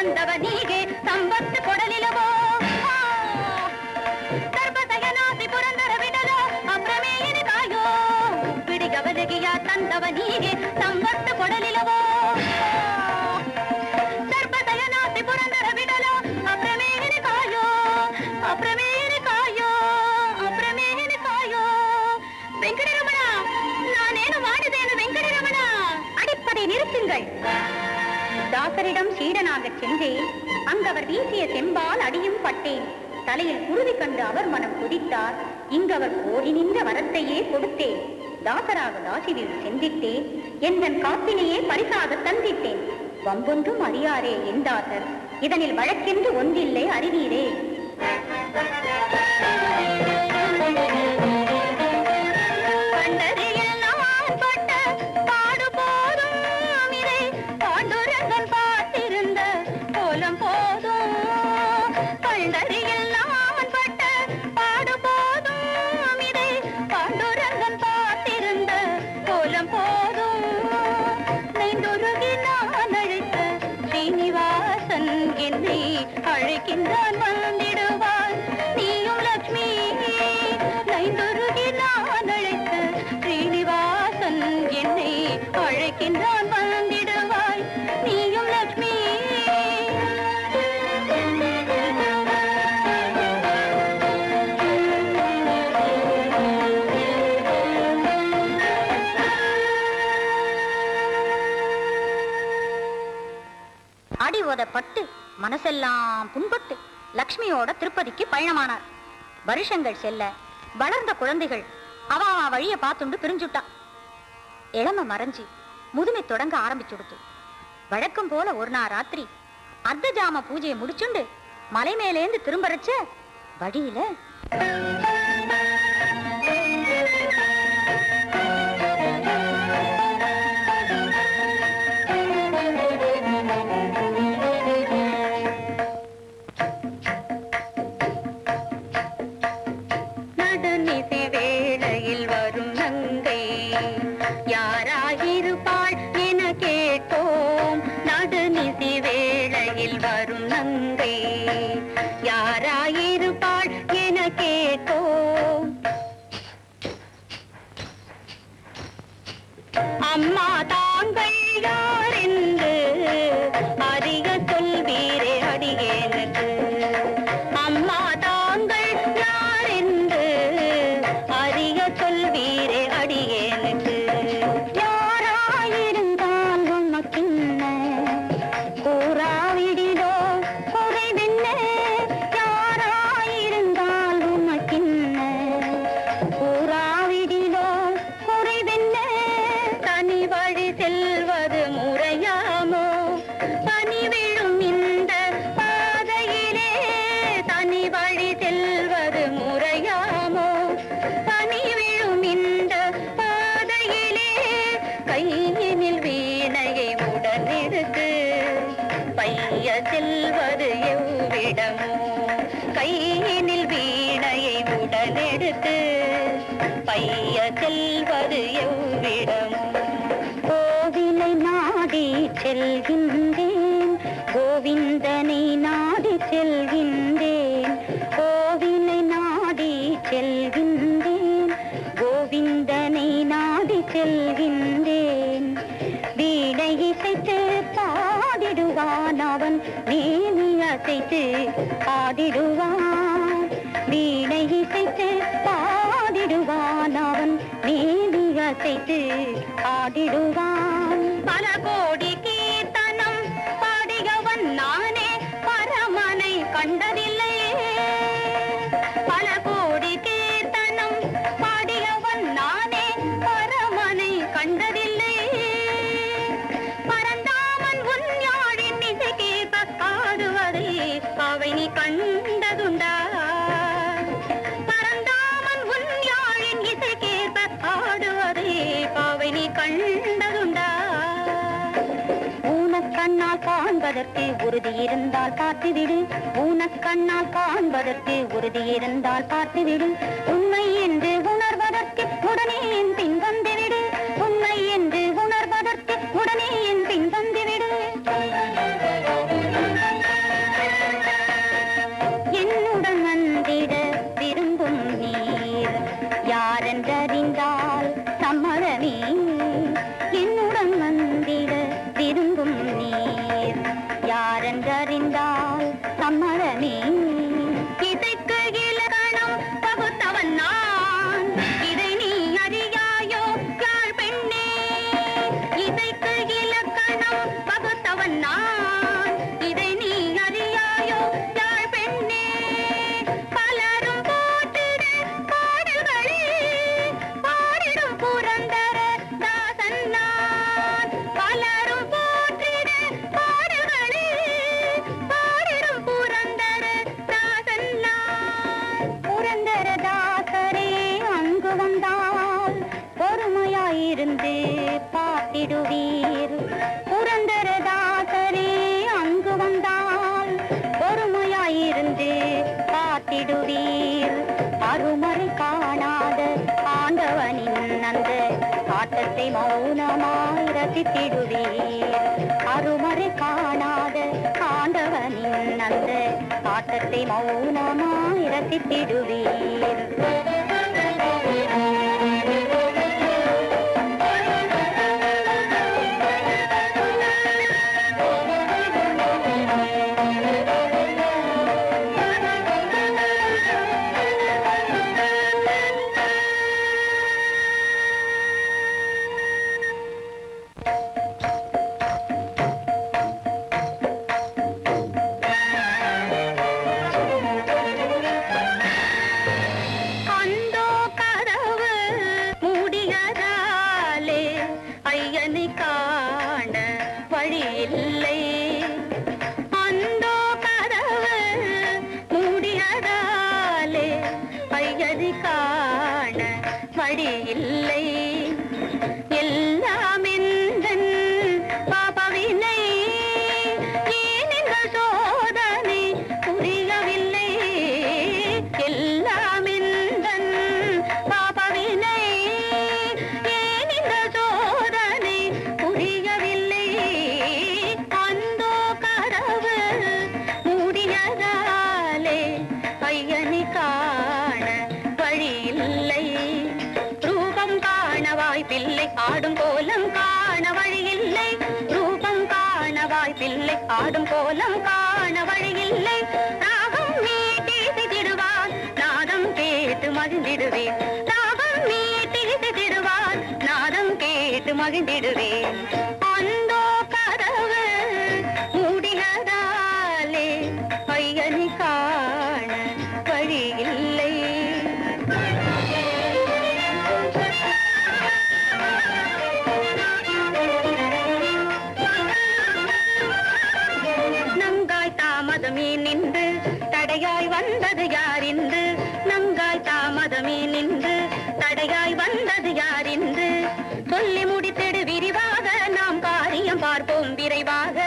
ತಂದವನಿಗೆ ಸಂಪತ್ತು ಕೊಡಲಿಲ್ಲವೋ ಗರ್ಭಸಯನಾಸಿ ಪುರಂದರ ಬಿಡಲು ಅಪ್ರಮೇಯನ ಕಾಯೋ ಬಿಡಿಗವಲಗಿಯ ತಂದವನಿಗೆ ಸಂಪತ್ತು ಕೊಡಲಿಲ್ಲವೋ ಗರ್ಭಸಯನಾಸಿ ಪುರಂದರ ಬಿಡಲು ಅಪ್ರಮೇಯನ ಕಾಯೋ ಅಪ್ರಮೇಯನ ಕಾಯೋ ಅಪ್ರಮೇಯನ ಕಾಯೋ வெங்கடரமண நானேனு மாடுதேனு வெங்கடரமண அடிப்படை நிறுத்துங்கள் தாசரிடம் சீடனாகச் சென்றேன் அங்கவர் வீசிய செம்பால் அடியும் பட்டேன் தலையில் குருதி கண்டு அவர் மனம் கொதித்தார் இங்கவர் கோரி நின்ற வரத்தையே கொடுத்தேன் தாசராக தாசி வீடு சென்றிட்டேன் எந்தன் காப்பினையே பரிசாக தந்திட்டேன் வம்பொன்றும் அறியாரே என் தாசர் இதனில் வழக்கென்று ஒன்றில்லை அறிவீரே அழைக்கின்றான் வந்திடுவான் நீயும் லட்சுமி நைந்துருகி நான் அழைத்த ஸ்ரீனிவாசன் என்னை அழைக்கின்றான் வந்திடுவாய் நீயும் லட்சுமி அடி உதப்பட்டு மனசெல்லாம் புண்பட்டு லக்ஷ்மியோட திருப்பதிக்கு பயணமானார் வருஷங்கள் செல்ல வளர்ந்த குழந்தைகள் அவ வழிய பார்த்துண்டு பிரிஞ்சுட்டா இளம மறைஞ்சி முதுமை தொடங்க ஆரம்பிச்சுடுத்து வழக்கம் போல ஒரு நாள் ராத்திரி அர்த்த ஜாம பூஜையை முடிச்சுண்டு மலை மேலேந்து திரும்பறச்ச வழியில வரும் நங்கை யாராயிருப்பாள் என கேட்டோம் அம்மா தாங்கள் யார் என்று அறிய சொல்வீரே அடியேனுக்கு அம்மா தாங்கள் யார் என்று அறிய சொல்வீரே அடியேனுக்கு யாராயிருந்தால் உனக்கின்ன கூறாவிடிலோ குறைவென்ன யாராயிருந்தால் உனக்கின்ன கூறாவிடிலோ குறைவென்ன தனி வழி செல்வது முறையாமோ பனி விழும் இந்த பாதையிலே தனி வழி செல்வது முறையாமோ பனி விழும் இந்த பாதையிலே கையினில் வீணையை உடனெடுத்து பைய செல்வது எவ்விடமோ கையினில் வீணையை உடனெடுத்து பைய செல்வது எவ்விடமோ கோவிலை நாடி செல்கின்றேன் கோவிந்தனை நாடி செல்கின்றேன் கோவிலை நாடி செல்கின்றேன் கோவிந்தனை நாடி செல்கின்றேன் வீணை இசைத்து பாடிடுவான் அவன் மேனி அசைத்து ஆடிடுவான் வீணை இசைத்து பாடிடுவான் அவன் மேனி அசைத்து ஆடிடுவான் பல கோடி கீர்த்தனம் பாடியவன் நானே பரமனை கண்டதில்லையே பல கோடி கீர்த்தனம் பாடியவன் நானே பரமனை கண்டதில்லையே பரந்தாமன் உன் யாழின் இசை கேட்ப பாடுவதை அவை நீ கண்டதுண்டா பரந்தாமன் உன் யாழின் இசை கேட்ப பாடுவதை அவை நீ கண்டதுண்டா ஊனக்கண்ணால் காண்பதற்கு உறுதி இருந்தால் பார்த்துவிடு ஊனக்கண்ணால் காண்பதற்கு உறுதி இருந்தால் பார்த்துவிடு உண்மை என்று உணர்வதற்கு உடனே என் பின் வந்துவிடு உண்மை என்று உணர்வதற்கு உடனே என் பின் வந்துவிடு இருந்து பார்த்திடுவீர். புரந்தரதாசரே அங்கு வந்தால் பொறுமையாயிருந்து பார்த்திடுவீர். அருமறை காணாத ஆண்டவனின் அந்த ஆட்டத்தை மௌனமாய் ரசித்திடுவீர். அருமறை காணாத ஆண்டவனின் அந்த ஆட்டத்தை மௌனமாய் ரசித்திடுவீர். ஆடும் கோலம் காண வழியில்லை. ரூபம் காண வாய்ப்பில்லை. ஆடும் கோலம் காண வழியில்லை. ராகம் மீட்டி திடுவார் நாதம் கேட்டு மகிழ்ந்திடுவேன். ராகம் மீட்டி திடுவார் நாதம் கேட்டு மகிழ்ந்திடுவேன். அந்தோ கதவு மூடினதாலே ஐயனை காண வழியில்லை. நின்று தடையாய் வந்தது யாரின்று? நங்காய் தாமதமே நின்று தடையாய் வந்தது யாரின்று? சொல்லி முடித்திடு விரிவாக நாம் காரியம் பார்ப்போம் விரைவாக.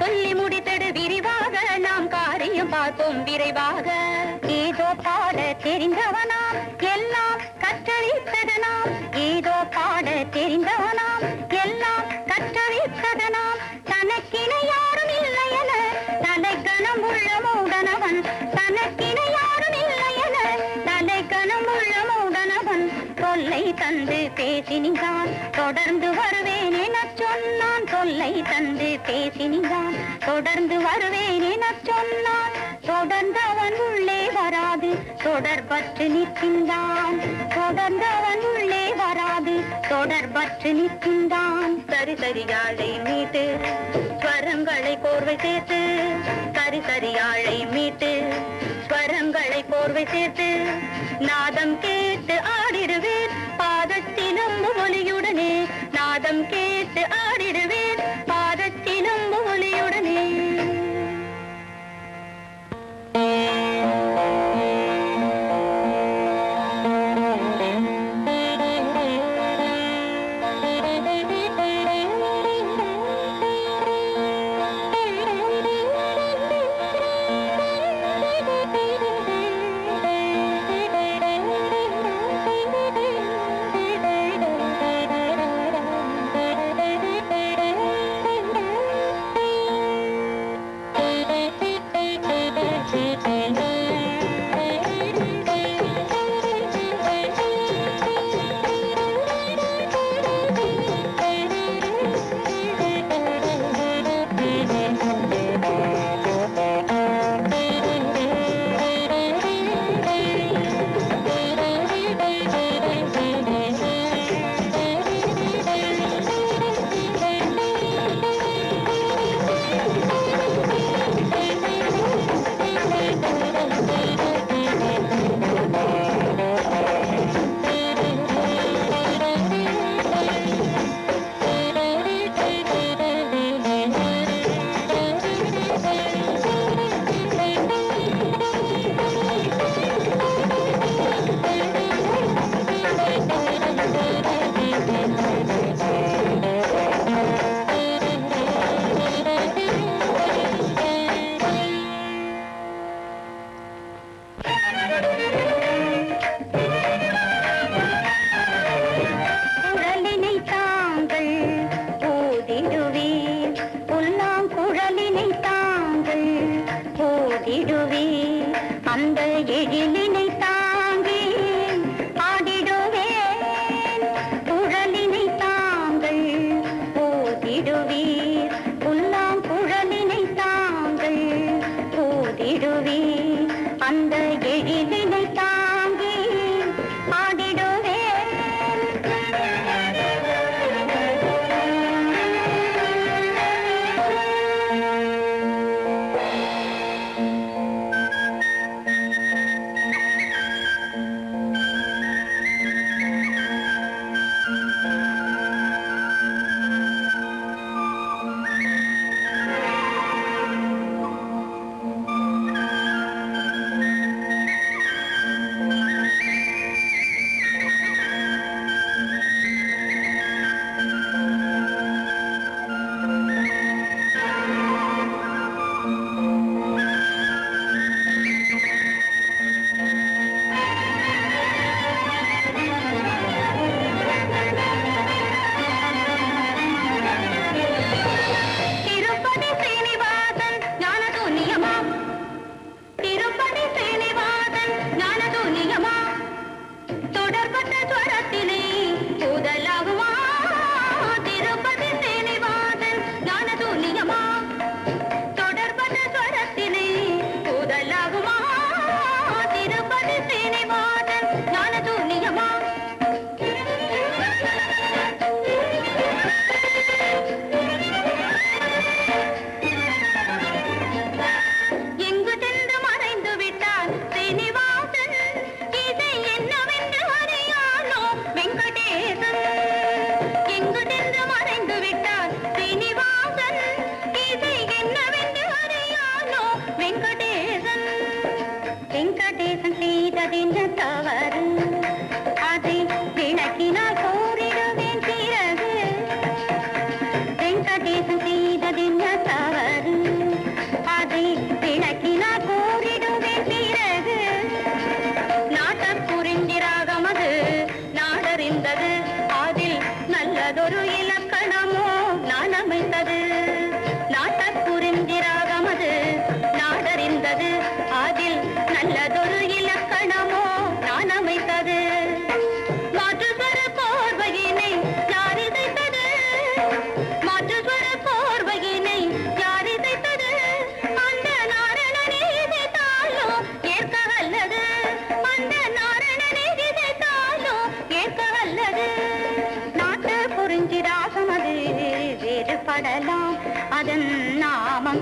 சொல்லி முடித்திடு விரிவாக நாம் காரியம் பார்ப்போம் விரைவாக. ஏதோ பாட தெரிந்தவனாம் எல்லாம் கற்றளித்ததனாம். ஏதோ பாட தெரிந்தவனாம் எல்லாம் கற்றளித்ததனாம். தனக்கின யாரும் இல்லை என தலைக்கணம் உள்ள மூடனவன். தனக்கின யாரும் இல்லை என தலைக்கணம் உள்ள மூடனவன். தொல்லை தந்து பேசினான் தொடர்ந்து வருவேன் என சொன்னான். தொல்லை தந்து பேசினான் தொடர்ந்து வருவேன் என சொன்னான். தொடர்ந்தவன் உள்ளே வராது தொடர்பற்று நிற்கின்றான். தொடர்ந்தவன் உள்ளே வராது தொடர்பற்று நிற்கின்றான். சரி சரியாழை மீட்டு ஸ்வரங்களை கோர்வை சேர்த்து. சரி சரியாழை மீட்டு ஸ்வரங்களை கோர்வை சேர்த்து. நாதம் கேட்டு ஆடிடுவேன் பாதத்திலும் ஒலியுடனே. நாதம் கேட்டு ஆடிடுவேன் பாதத்திலும் ஒலியுடனே.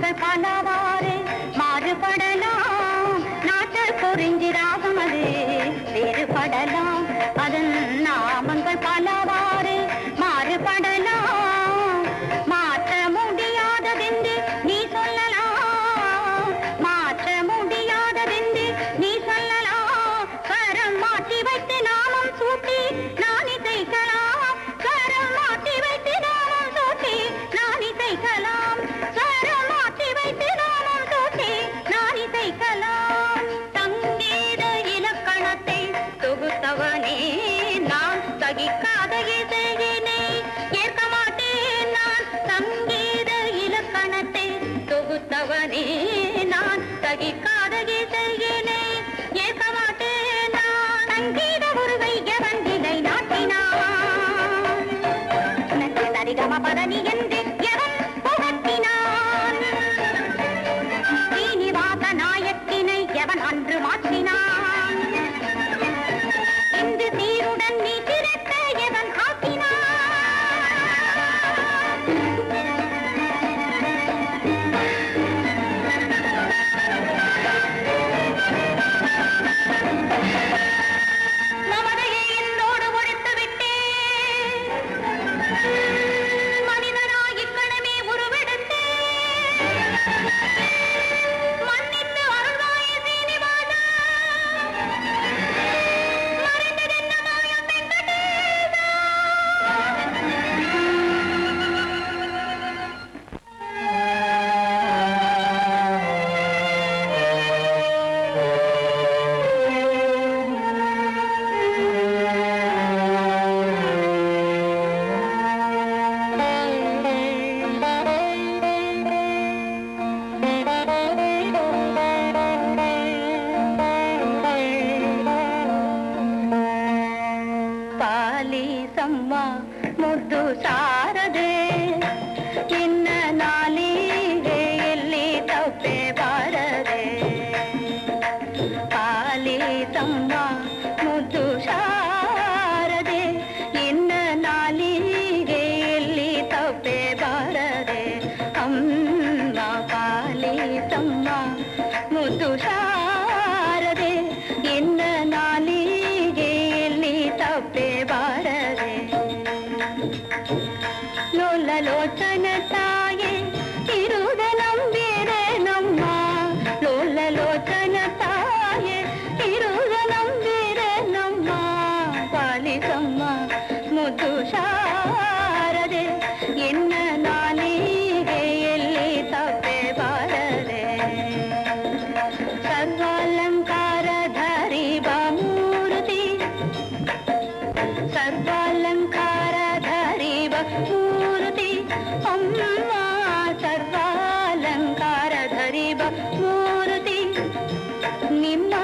நாமங்கள் பலவாறு மாறுபடலாம், நாட்டு குறிஞ்சி ராகம் அது வேறுபடலாம். அதன் நாமங்கள் பலவாறு மாறுபடலாம், மாற்ற முடியாததென்று நீ சொல்லலாம், மாற்ற முடியாததென்று நீ சொல்லலாம். கரம் மாற்றி வைத்து நாமம் சூட்டி நான் இசைக்கலாம், கரம் மாற்றி வைத்து நாமம் சூட்டி நான் இசைக்கலாம், கரம் மாற்றி வைத்து நாமம் சூட்டி நான் இசைக்கலாம். சங்கீத இலக்கணத்தை தொகுத்தவனே நான் சகிக்காத இசையினை ஏற்க மாட்டேன் நான். சங்கீத இலக்கணத்தை தொகுத்தவனே நான் சகிக்காத இசையினை ஏற்க மாட்டேன் நான். சங்கீத உருவை எவன் நிலை நாட்டினான், சரிகம பரணி என்று எவன் புகட்டினான், சீனிவாச நாயக்கினை எவன் அன்று மாற்றினான், இன்று சீருடன் நீ திரட்ட எவன் ஆக்கினான். நமதையை என்னோடு ஒழித்து விட்டேன், மனிதனாய் இக்கணமே உருவெடுத்தேன், மன்னித்து அருள்வாயே சீனிவாசா, மறைந்ததென்ன மாயம் வெங்கடேசா. ಪಾಲಿಸಮ್ಮ ಮುದ್ದು ಸಾರದೆ ಇನ್ನ ನಾಲಿಗೆ ಎಲ್ಲಿ ತಪ್ಪೆ ಬಾರದೆ, ಪಾಲಿಸಮ್ಮ ಮುದ್ದು ಸಾರದೆ ಇನ್ನ ನಾಲಿಗೆ ಎಲ್ಲಿ ತಪ್ಪೆ ಬಾರದೆ, ಅಮ್ಮ ಪಾಲಿಸಮ್ಮ ಮುದ್ದು ಸಾರದೆ ಇನ್ನ ನಾಲಿಗೆ ಎಲ್ಲಿ ತಪ್ಪೆ ಬಾರದೆ. ಲೋಲಲೋಚನ ತಾಯೇ ಇರುವುದ ನಂಬಿರೆ ನಮ್ಮ, ಲೋಲಲೋಚನ ತಾಯೇ ಇರುವುದ ನಂಬಿರೆ ನಮ್ಮ, ಪಾಲಿಸಮ್ಮ ಮುದ್ದು ಶಾರದೆ ಎನ್ನ ನಾಲಿಗೆ ಎಲ್ಲಿ ತಪ್ಪೆ ಬಾರದೆ. ಸರ್ವಾಲಂಕಾರಧಾರಿ ಮೂರ್ತಿ, ಸರ್ವಾಲಂಕಾರಧಾರಿ ಮೂರ್ತಿ, ಅಮ್ಮ ಸರ್ವಾಲಂಕಾರಧಾರಿ ಮೂರ್ತಿ, ನಿಮ್ಮ